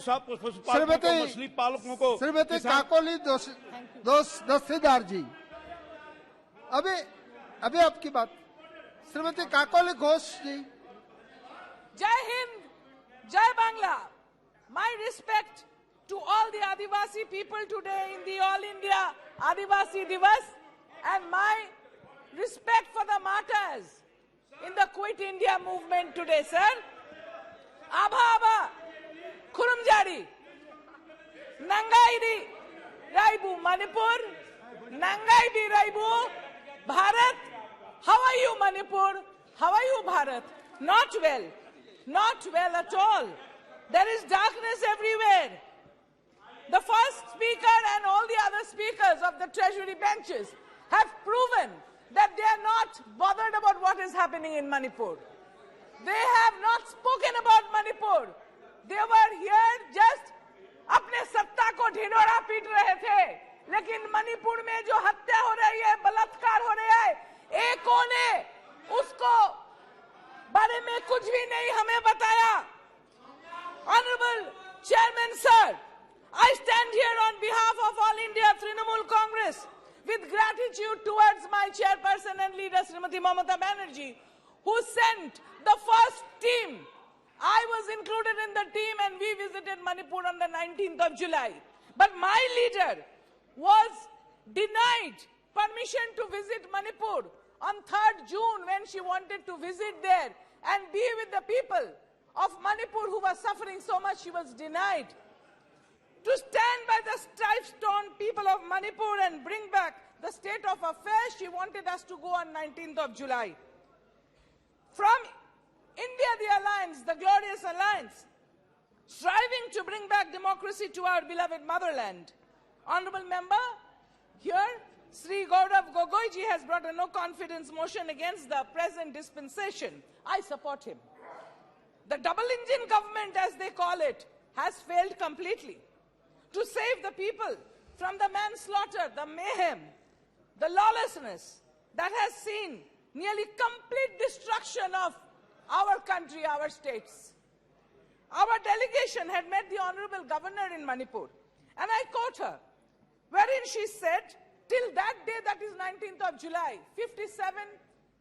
पशुपालकों को, मछली पालकों को, श्रीमती काकोली दस्तीदार जी, अभी आपकी बात। श्रीमती काकोली घोष जी। Jai Hind, Jai Bangla. My respect to all the Adivasi people today in the All India Adivasi Divas, and my respect for the martyrs in the Quit India movement today, sir. Abha, Kurumjari, Nangai Raibu, Manipur, Nangai bi Raibu, Bharat. How are you, Manipur? How are you, Bharat? Not well. Not well at all. There is darkness everywhere. The first speaker and all the other speakers of the treasury benches have proven that they are not bothered about what is happening in Manipur. They have not spoken about Manipur. They were here just अपने सत्ता को ढिंढोरा पीट रहे थे, लेकिन मणिपुर में जो हत्या हो रही है, बलात्कार हो रहा है, एकों ने उसको बारे में कुछ भी नहीं हमें बताया। Honorable Chairman Sir, I stand here on behalf of All India Trinamool Congress with gratitude towards my chairperson and leader Srimati Mamata Banerjee, who sent the first team. I was included in the team and we visited Manipur on the 19th of July. But my leader was denied permission to visit Manipur on 3rd June when she wanted to visit there and be with the people of Manipur who were suffering so much. She was denied. To stand by the strife-torn people of Manipur and bring back the state of affairs, she wanted us to go on 19th of July. From India, the alliance, the glorious alliance, striving to bring back democracy to our beloved motherland. Honorable member, here, Sri Gaurav Gogoiji has brought a no-confidence motion against the present dispensation. I support him. The double-engine government, as they call it, has failed completely to save the people from the manslaughter, the mayhem, the lawlessness that has seen nearly complete destruction of our country, our states. Our delegation had met the Honorable Governor in Manipur, and I quote her, wherein she said, till that day, that is 19th of July, 57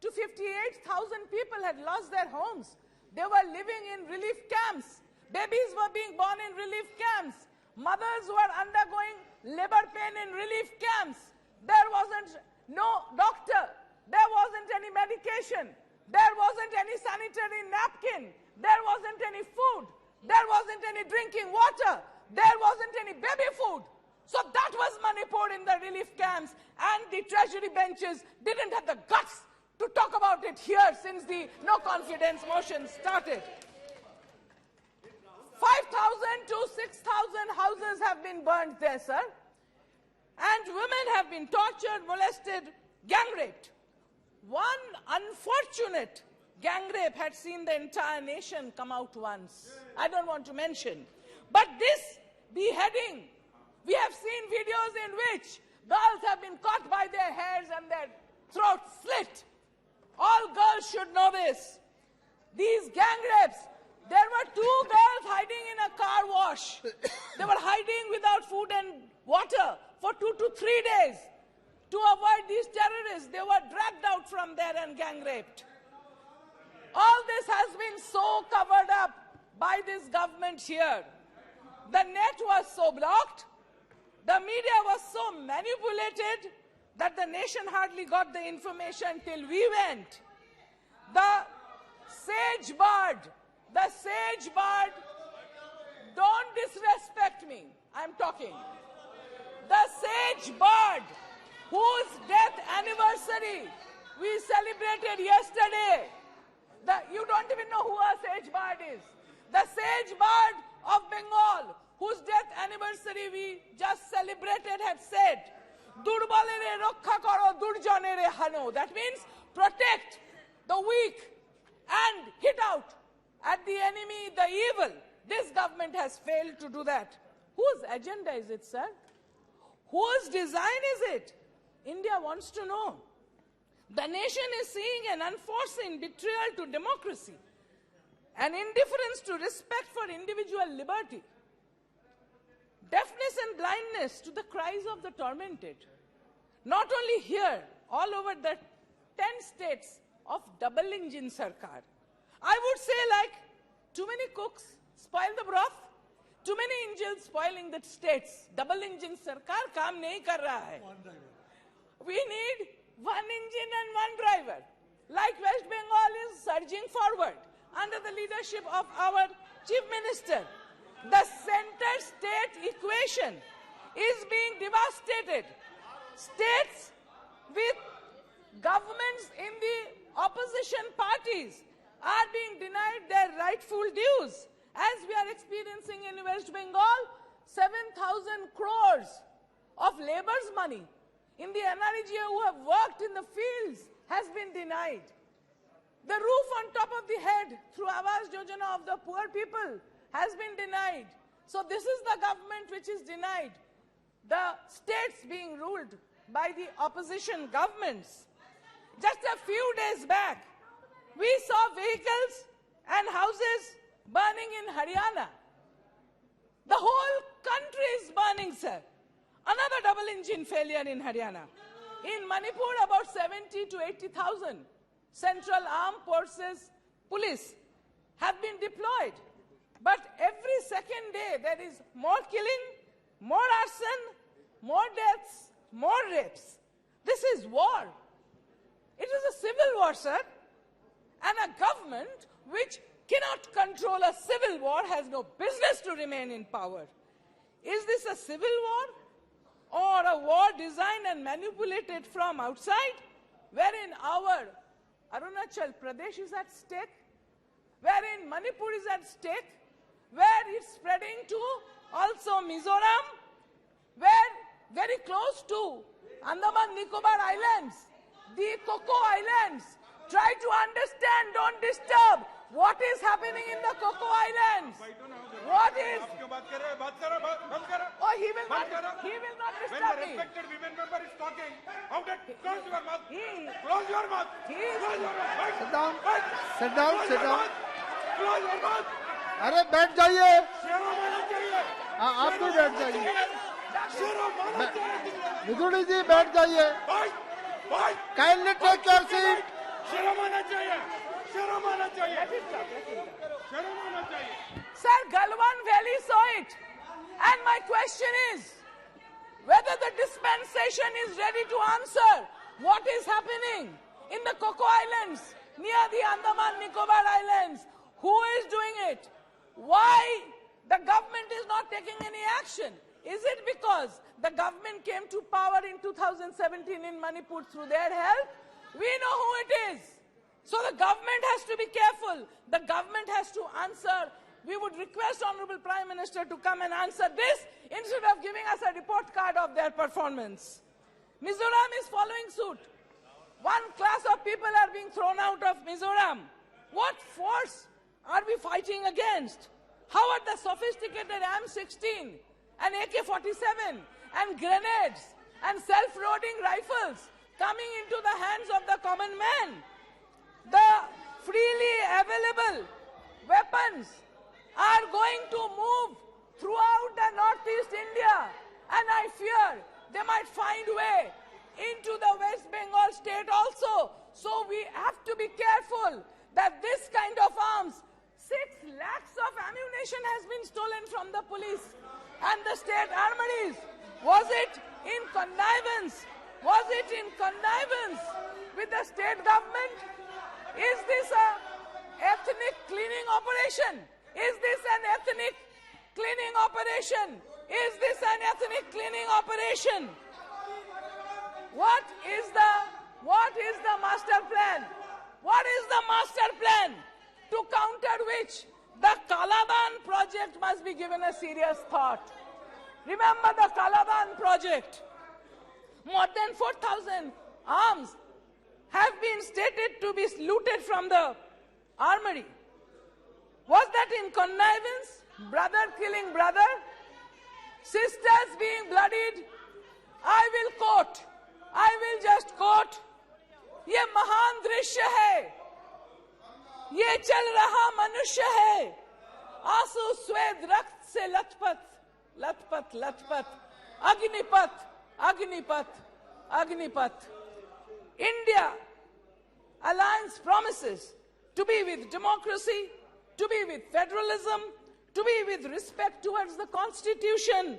to 58,000 people had lost their homes. They were living in relief camps. Babies were being born in relief camps. Mothers were undergoing labor pain in relief camps. There wasn't no doctor. There wasn't any medication. There wasn't any sanitary napkin. There wasn't any food. There wasn't any drinking water. There wasn't any baby food. So that was Manipur in the relief camps, and the treasury benches didn't have the guts to talk about it here since the no-confidence motion started. 5,000 to 6,000 houses have been burned there, sir. And women have been tortured, molested, gang-raped. One unfortunate gang rape had seen the entire nation come out once. I don't want to mention. But this beheading, we have seen videos in which girls have been caught by their hairs and their throats slit. All girls should know this. These gang rapes, there were 2 girls hiding in a car wash. They were hiding without food and water for 2 to 3 days. To avoid these terrorists, they were dragged out from there and gang raped. All this has been so covered up by this government here. The net was so blocked, the media was so manipulated that the nation hardly got the information till we went. The sage bird, don't disrespect me, I'm talking. The sage bird, whose death anniversary we celebrated yesterday. You don't even know who a sage bird is. The sage bird of Bengal, whose death anniversary we just celebrated, had said, Durbalere rokha karo, durjanere hano. That means protect the weak and hit out at the enemy, the evil. This government has failed to do that. Whose agenda is it, sir? Whose design is it? India wants to know. The nation is seeing an unforeseen betrayal to democracy, an indifference to respect for individual liberty. deafness and blindness to the cries of the tormented. Not only here, all over the 10 states of double engine sarkar. I would say, like, too many cooks spoil the broth, too many engines spoiling the states. Double engine sarkar kaam nahi kar raha hai. We need one engine and one driver. Like West Bengal is surging forward under the leadership of our Chief Minister. The center-state equation is being devastated. States with governments in the opposition parties are being denied their rightful dues. As we are experiencing in West Bengal, 7,000 crores of labor's money in the NREGA who have worked in the fields has been denied. The roof on top of the head through Awas Yojana of the poor people has been denied. So this is the government which is denied. The states being ruled by the opposition governments. Just a few days back, we saw vehicles and houses burning in Haryana. The whole country is burning, sir. Another double engine failure in Haryana. In Manipur, about 70 to 80,000 Central Armed Forces police have been deployed. But every second day there is more killing, more arson, more deaths, more rapes. This is war. It is a civil war, sir. And a government which cannot control a civil war has no business to remain in power. Is this a civil war or a war designed and manipulated from outside, wherein our Arunachal Pradesh is at stake, wherein Manipur is at stake, where it's spreading to also Mizoram, where very close to Andaman Nicobar Islands, the Cocoa Islands. Try to understand, don't disturb what is happening in the Cocoa Islands. What is? Oh, he will not disturb When the me. respected women member is talking, how that? Close your mouth. Close your mouth. Close your mouth. Sit down. Sit down. Sit down. Close your mouth. अरे बैठ जाइए. शर्म आना चाहिए. हाँ, आप भी बैठ जाइए. शर्म आना चाहिए. मिथुनी जी बैठ जाइए. भाई. Kindly take your seat. शर्म आना चाहिए. शर्म आना चाहिए. शर्म आना चाहिए. Sir, Galwan Valley saw it. And my question is, whether the dispensation is ready to answer what is happening in the Cocoa Islands, near the Andaman Nicobar Islands. Who is doing it? Why the government is not taking any action? Is it because the government came to power in 2017 in Manipur through their help? We know who it is. So the government has to be careful. The government has to answer. We would request Honorable Prime Minister to come and answer this instead of giving us a report card of their performance. Mizoram is following suit. One class of people are being thrown out of Mizoram. What force are we fighting against? How are the sophisticated M16 and AK-47 and grenades and self-loading rifles coming into the hands of the common man? The freely available weapons are going to move throughout the northeast India, and I fear they might find way into the West Bengal state also. So we have to be careful that this kind of arms, 6 lakhs of ammunition has been stolen from the police and the state armories. Was it in connivance? Was it in connivance with the state government? Is this an ethnic cleaning operation? Is this an ethnic cleaning operation? Is this an ethnic cleaning operation? What is the master plan? What is the master plan to counter which the Kaladan project must be given a serious thought? Remember the Kaladan project. More than 4,000 arms have been stated to be looted from the armory. Was that in connivance? Brother killing brother? Sisters being bloodied? I will just quote. ये महान दृश्य है, ये चल रहा मनुष्य है, आंसू स्वेद रक्त से लथपथ, Latpat, Latpat, Agnipat, Agnipat, Agnipat. India alliance promises to be with democracy, to be with federalism, to be with respect towards the constitution.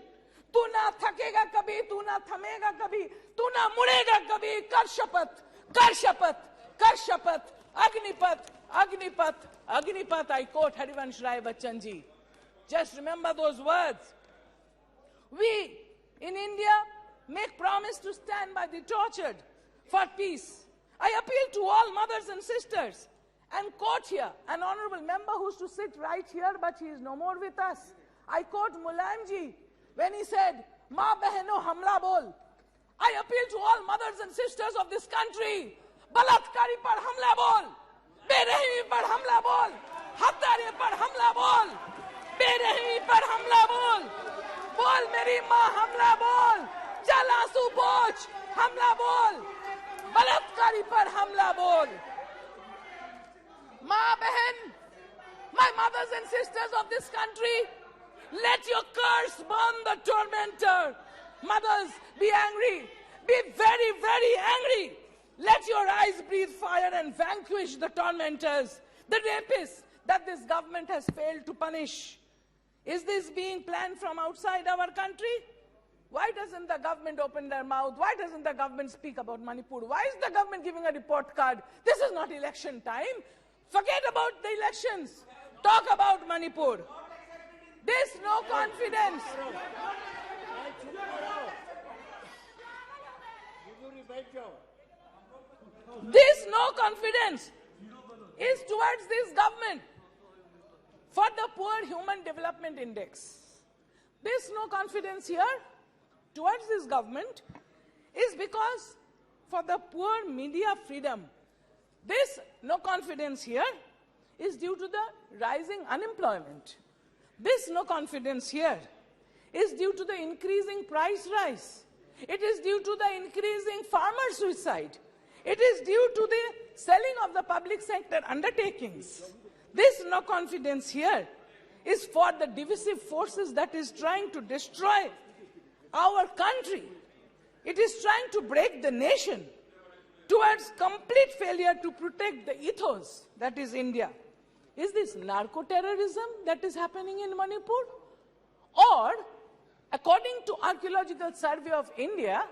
तू ना थकेगा कभी, तू ना थमेगा कभी, तू ना मुड़ेगा कभी, कर शपथ, कर शपथ, कर शपथ, Agnipath, Agnipath, Agnipath. I quote Harivansh Rai Bachchan ji. Just remember those words. We in India make promise to stand by the tortured for peace. I appeal to all mothers and sisters and quote here an honorable member who's to sit right here, but he is no more with us. I quote Mulayam ji when he said, "Ma behno hamla bol." I appeal to all mothers and sisters of this country. Balatkari par hamla bol. Berehmi par hamla bol. Hattari par hamla bol. Berehmi par hamla bol. Bol meri maa hamla bol. Jal aansu poch hamla bol. Balatkari par hamla bol. Ma behan, my mothers and sisters of this country, let your curse burn the tormentor. Mothers, be angry. Be very, very angry. Let your eyes breathe fire and vanquish the tormentors, the rapists that this government has failed to punish. Is this being planned from outside our country? Why doesn't the government open their mouth? Why doesn't the government speak about Manipur? Why is the government giving a report card? This is not election time. Forget about the elections. Talk about Manipur. This no confidence. This no confidence is towards this government for the Poor Human Development Index. This no confidence here towards this government is because for the poor media freedom. This no confidence here is due to the rising unemployment. This no confidence here is due to the increasing price rise. It is due to the increasing farmer suicide. It is due to the selling of the public sector undertakings. This no confidence here is for the divisive forces that is trying to destroy our country. It is trying to break the nation towards complete failure to protect the ethos that is India. Is this narco-terrorism that is happening in Manipur? Or, according to Archaeological Survey of India,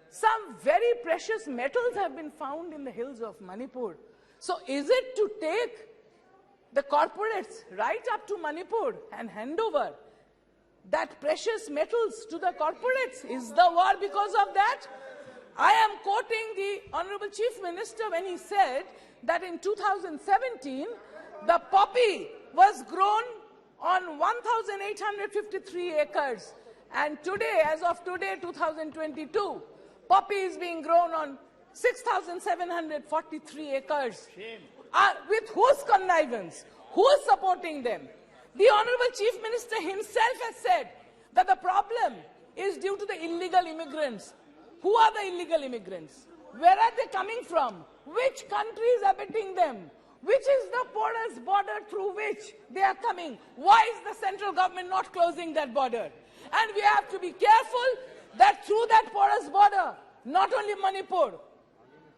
some very precious metals have been found in the hills of Manipur. So is it to take the corporates right up to Manipur and hand over that precious metals to the corporates? Is the war because of that? I am quoting the Honorable Chief Minister when he said that in 2017, the poppy was grown on 1,853 acres. And today, as of today, 2022, poppy is being grown on 6,743 acres. With whose connivance? Who is supporting them? The Honorable Chief Minister himself has said that the problem is due to the illegal immigrants. Who are the illegal immigrants? Where are they coming from? Which country is abetting them? Which is the porous border through which they are coming? Why is the central government not closing that border? And we have to be careful that through that porous border, not only Manipur,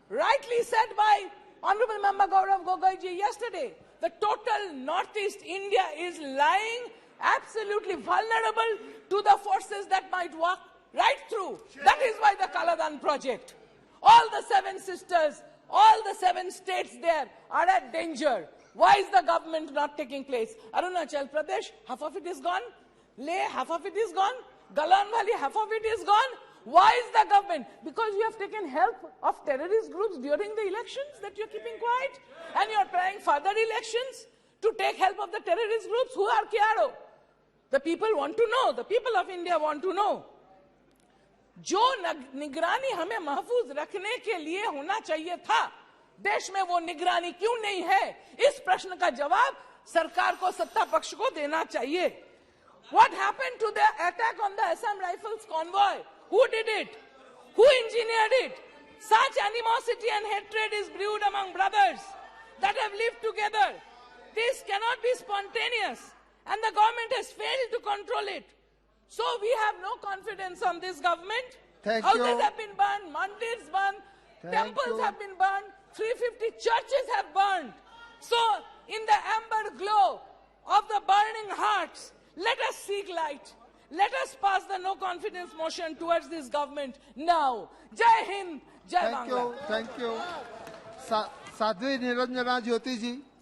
rightly said by Honorable Member Gaurav Gogoiji yesterday, the total Northeast India is lying absolutely vulnerable to the forces that might walk right through. That is why the Kaladan project. All the 7 sisters, all the 7 states there are at danger. Why is the government not taking place? Arunachal Pradesh, half of it is gone. Leh, half of it is gone. Galan Valley, half of it is gone. Why is the government? Because you have taken help of terrorist groups during the elections that you're keeping quiet, and you're planning further elections to take help of the terrorist groups. Who are Kiaro? The people want to know. The people of India want to know. जो निगरानी हमें महफूज रखने के लिए होना चाहिए था, देश में वो निगरानी क्यों नहीं है? इस प्रश्न का जवाब सरकार को, सत्ता पक्ष को देना चाहिए. What happened to the attack on the Assam Rifles convoy? Who did it? Who engineered it? Such animosity and hatred is brewed among brothers that have lived together. This cannot be spontaneous, and the government has failed to control it. So we have no confidence on this government. Thank Houses you. have been burned, mandirs burned, Thank temples you. have been burned, 350 churches have burned. So in the amber glow of the burning hearts, let us seek light. Let us pass the no confidence motion towards this government now. Jai Hind, Jai Thank Bangla. you. Thank you. Sadhvi Niranjana Jyoti ji.